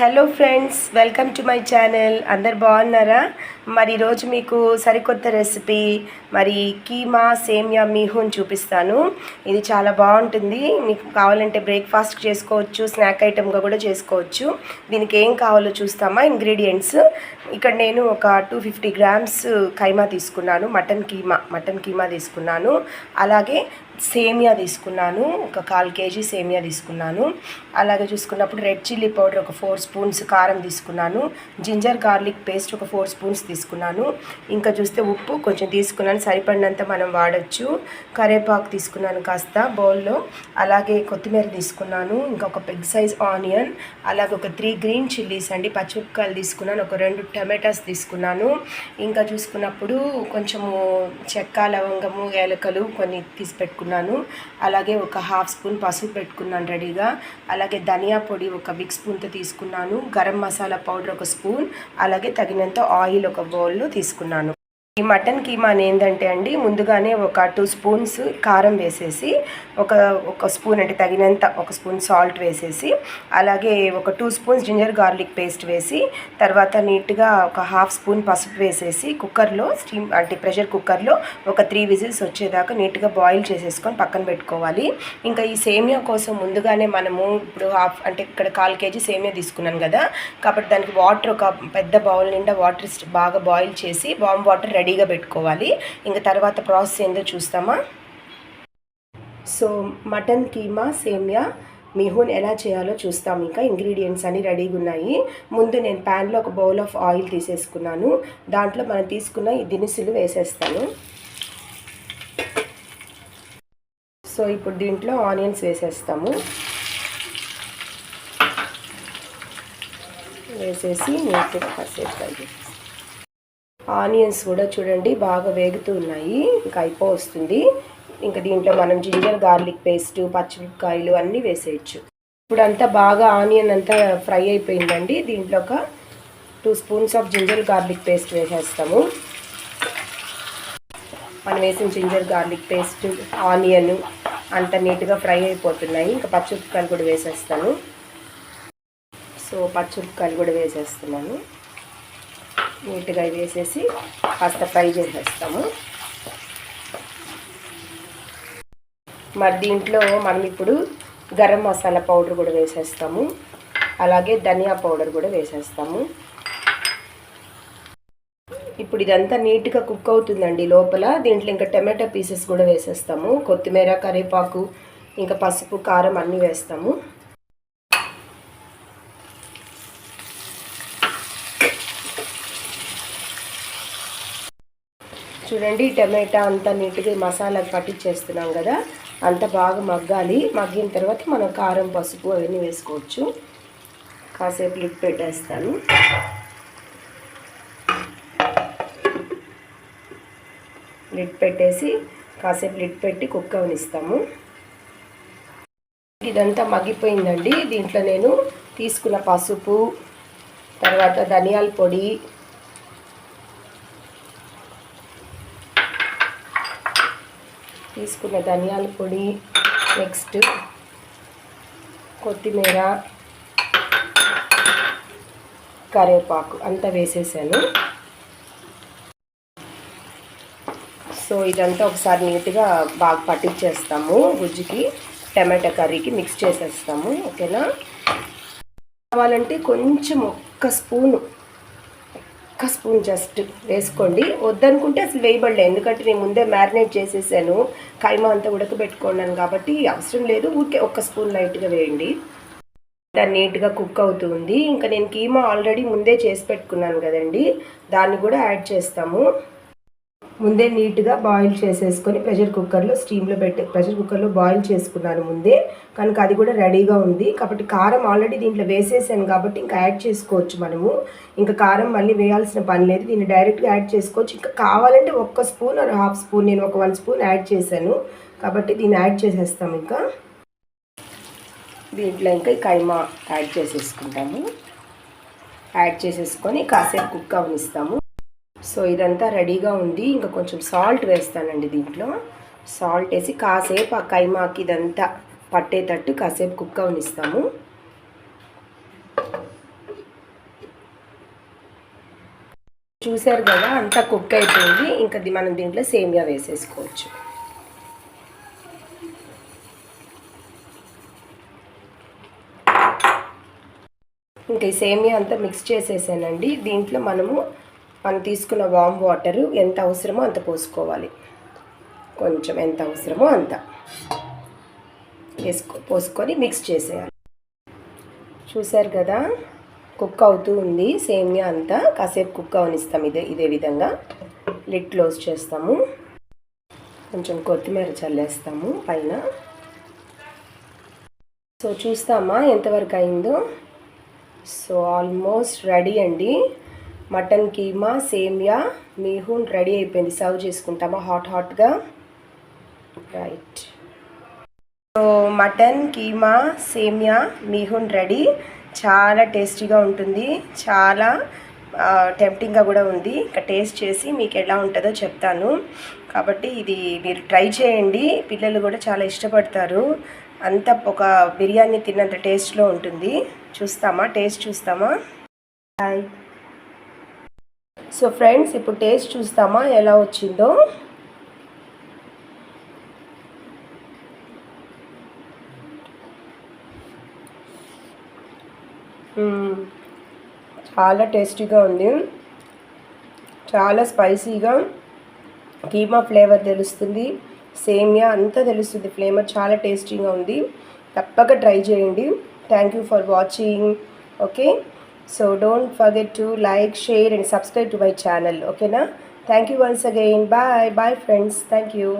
Hello friends, welcome to my channel. అందరు బాగున్నారా? మరి ఈరోజు మీకు సరికొత్త రెసిపీ కీమా సేమియా మీహూన్ చూపిస్తాను. ఇది చాలా బాగుంటుంది. మీకు కావాలంటే బ్రేక్ఫాస్ట్ చేసుకోవచ్చు, స్నాక్ ఐటమ్గా కూడా చేసుకోవచ్చు. దీనికి ఏం కావాలో చూస్తామా? ఇంగ్రీడియంట్స్ ఇక్కడ నేను ఒక 250 గ్రామ్స్ కైమా తీసుకున్నాను, మటన్ కీమా తీసుకున్నాను. అలాగే సేమియా తీసుకున్నాను, ఒక 1/4 కేజీ సేమియా తీసుకున్నాను. అలాగే చూసుకున్నప్పుడు రెడ్ చిల్లీ పౌడర్ ఒక 4 స్పూన్స్ కారం తీసుకున్నాను. జింజర్ గార్లిక్ పేస్ట్ ఒక 4 స్పూన్స్ తీసుకున్నాను. ఇంకా చూస్తే ఉప్పు కొంచెం తీసుకున్నాను, సరిపడినంత మనం వాడచ్చు. కరివేపాకు తీసుకున్నాను కాస్త బౌల్లో. అలాగే కొత్తిమీర తీసుకున్నాను. ఇంకా ఒక బిగ్ సైజ్ ఆనియన్, అలాగే ఒక 3 గ్రీన్ చిల్లీస్ అండి, పచ్చిమిరపకాయలు తీసుకున్నాను. ఒక 2 టమాటాస్ తీసుకున్నాను. ఇంకా చూసుకున్నప్పుడు కొంచెము చెక్క, లవంగము, యాలకులు కొన్ని తీసి పెట్టుకున్నాను. అలాగే ఒక 1/2 స్పూన్ పసుపు పెట్టుకున్నాను రెడీగా. అలాగే ధనియా పొడి ఒక బిగ్ స్పూన్తో తీసుకున్నాను. గరం మసాలా పౌడర్ ఒక స్పూన్, అలాగే తగినంత ఆయిల్ ఒక బౌల్లో తీసుకున్నాను. ఈ మటన్ కీమా ఏంటంటే అండి, ముందుగానే ఒక 2 స్పూన్స్ కారం వేసేసి, ఒక స్పూన్ అంటే తగినంత ఒక స్పూన్ సాల్ట్ వేసేసి, అలాగే ఒక 2 స్పూన్స్ జింజర్ గార్లిక్ పేస్ట్ వేసి, తర్వాత నీట్గా ఒక 1/2 స్పూన్ పసుపు వేసేసి కుక్కర్లో ప్రెషర్ కుక్కర్లో ఒక 3 విజిల్స్ వచ్చేదాకా నీట్గా బాయిల్ చేసేసుకొని పక్కన పెట్టుకోవాలి. ఇంకా ఈ సేమియా కోసం ముందుగానే మనము ఇప్పుడు ఇక్కడ 1/4 కేజీ సేమియా తీసుకున్నాను కదా, కాబట్టి దానికి వాటర్ ఒక పెద్ద బౌల్ నిండా వాటర్ బాగా బాయిల్ చేసి వామ్ వాటర్ రెడీగా పెట్టుకోవాలి. ఇంకా తర్వాత ప్రాసెస్ ఏందో చూస్తామా? సో మటన్ కీమా సేమియా మీహూన్ ఎలా చేయాలో చూస్తాం. ఇంకా ఇంగ్రీడియంట్స్ అన్నీ రెడీగా ఉన్నాయి. ముందు నేను ప్యాన్లో ఒక బౌల్ ఆఫ్ ఆయిల్ తీసేసుకున్నాను. దాంట్లో మనం తీసుకున్న ఈ దినుసులు వేసేస్తాను. సో ఇప్పుడు దీంట్లో ఆనియన్స్ వేసేస్తాము. వేసేసి నీట్గా కాసేపు ఫ్రై చేసేస్తాం. ఆనియన్స్ కూడా చూడండి బాగా వేగుతూ ఉన్నాయి, ఇంకా వస్తుంది. ఇంకా దీంట్లో మనం జింజర్ గార్లిక్ పేస్ట్, పచ్చిమిరపకాయలు అన్నీ వేసేయచ్చు. ఇప్పుడు అంతా బాగా ఆనియన్ అంతా ఫ్రై అయిపోయిందండి. దీంట్లో ఒక 2 spoons of ginger garlic paste వేసేస్తాము. మనం వేసిన జింజర్ గార్లిక్ పేస్ట్, ఆనియన్ అంత నీట్గా ఫ్రై అయిపోతున్నాయి. ఇంకా పచ్చిమిరపకాయలు కూడా వేసేస్తాను. సో పచ్చిమిరపకాయలు కూడా వేసేస్తున్నాను. నీట్గా వేసేసి కాస్త ఫ్రై చేసేస్తాము. మరి దీంట్లో మనం ఇప్పుడు గరం మసాలా పౌడర్ కూడా వేసేస్తాము. అలాగే ధనియా పౌడర్ కూడా వేసేస్తాము. ఇప్పుడు ఇదంతా నీట్గా కుక్ అవుతుందండి లోపల. దీంట్లో ఇంకా టమాటా పీసెస్ కూడా వేసేస్తాము. కొత్తిమీర, కరివేపాకు, ఇంకా పసుపు, కారం అన్నీ వేస్తాము. చూడండి టమాటా అంతా నీట్గా మసాలా పట్టించేస్తున్నాం కదా, అంత బాగా మగ్గాలి. మగ్గిన తర్వాత మనం కారం, పసుపు అవన్నీ వేసుకోవచ్చు. కాసేపు లిడ్ పెట్టేస్తాను. లిడ్ పెట్టేసి కాసేపు లిడ్ పెట్టి కుక్ అవనిస్తాము. ఇదంతా మగ్గిపోయిందండి. దీంట్లో నేను తీసుకున్న పసుపు, తర్వాత ధనియాల పొడి, నెక్స్ట్ కొత్తిమీర, కరివేపాకు అంతా వేసేసాను. సో ఇదంతా ఒకసారి నీట్గా బాగా పట్టించేస్తాము. గుజ్జుకి, టమాటా కర్రీకి మిక్స్ చేసేస్తాము. ఓకేనా? కావాలంటే కొంచెం ఒక్క స్పూన్ జస్ట్ వేసుకోండి. వద్దనుకుంటే అసలు వేయబడలే, ఎందుకంటే నేను ముందే మ్యారినేట్ చేసేసాను. కైమా అంతా ఉడకబెట్టుకున్నాను కాబట్టి అవసరం లేదు. ఊరికే ఒక్క స్పూన్ లైట్గా వేయండి. దాన్ని నీట్గా కుక్ అవుతుంది. ఇంకా నేను కీమా ఆల్రెడీ ముందే చేసి పెట్టుకున్నాను కదండి, దాన్ని కూడా యాడ్ చేస్తాము. ముందే నీట్గా బాయిల్ చేసేసుకొని ప్రెషర్ కుక్కర్లో బాయిల్ చేసుకున్నాను ముందే, కనుక అది కూడా రెడీగా ఉంది. కాబట్టి కారం ఆల్రెడీ దీంట్లో వేసేసాను కాబట్టి ఇంకా యాడ్ చేసుకోవచ్చు మనము. ఇంకా కారం మళ్ళీ వేయాల్సిన పని లేదు, దీన్ని డైరెక్ట్గా యాడ్ చేసుకోవచ్చు. ఇంకా కావాలంటే 1 స్పూన్ ఆర్ 1/2 స్పూన్, నేను ఒక 1 స్పూన్ యాడ్ చేశాను కాబట్టి దీన్ని యాడ్ చేసేస్తాం. ఇంకా దీంట్లో ఇంకా కైమా యాడ్ చేసేసుకుంటాము. యాడ్ చేసేసుకొని కాసేపు కుక్ అవనిస్తాము. సో ఇదంతా రెడీగా ఉంది. ఇంకా కొంచెం సాల్ట్ వేస్తానండి. దీంట్లో సాల్ట్ వేసి కాసేపు ఆ కైమాకి ఇదంతా పట్టేటట్టు కాసేపు కుక్ అవనిస్తాము. చూసారు కదా, అంతా కుక్ అయిపోయింది. ఇంకా మనం దీంట్లో సేమియా వేసేసుకోవచ్చు. ఇంకా ఈ సేమియా అంతా మిక్స్ చేసేసానండి. దీంట్లో మనం తీసుకున్న వామ్ వాటరు ఎంత అవసరమో అంత పోసుకోవాలి. కొంచెం ఎంత అవసరమో అంత పోసుకొని మిక్స్ చేసేయాలి. చూసారు కదా, కుక్ అవుతూ ఉంది సేమియా అంతా. కాసేపు కుక్ అవనిస్తాం. ఇదే విధంగా లిడ్ క్లోజ్ చేస్తాము. కొంచెం కొత్తిమీర చల్లేస్తాము పైన. సో చూస్తామా ఎంతవరకు అయిందో. సో ఆల్మోస్ట్ రెడీ అండి. మటన్ కీమా సేమియా మీహూన్ రెడీ అయిపోయింది. సర్వ్ చేసుకుంటామా హాట్గా. రైట్. సో మటన్ కీమా సేమియా మీహూన్ రెడీ. చాలా టేస్టీగా ఉంటుంది, చాలా టెంప్టింగ్గా కూడా ఉంది. ఇంకా టేస్ట్ చేసి మీకు ఎలా ఉంటుందో చెప్తాను. కాబట్టి ఇది మీరు ట్రై చేయండి. పిల్లలు కూడా చాలా ఇష్టపడతారు. అంత ఒక బిర్యానీ తిన్నంత టేస్ట్లో ఉంటుంది. టేస్ట్ చూస్తామా. హాయ్. సో ఫ్రెండ్స్, ఇప్పుడు టేస్ట్ చూస్తామా ఎలా వచ్చిందో. చాలా టేస్టీగా ఉంది. చాలా స్పైసీగా కీమా ఫ్లేవర్ తెలుస్తుంది, సేమియా అంతా తెలుస్తుంది. ఫ్లేవర్ చాలా టేస్టీగా ఉంది. తప్పక ట్రై చేయండి. Thank you for watching. Okay, so don't forget to like, share and subscribe to my channel. ఓకేనా? Thank you once again. Bye friends. Thank you.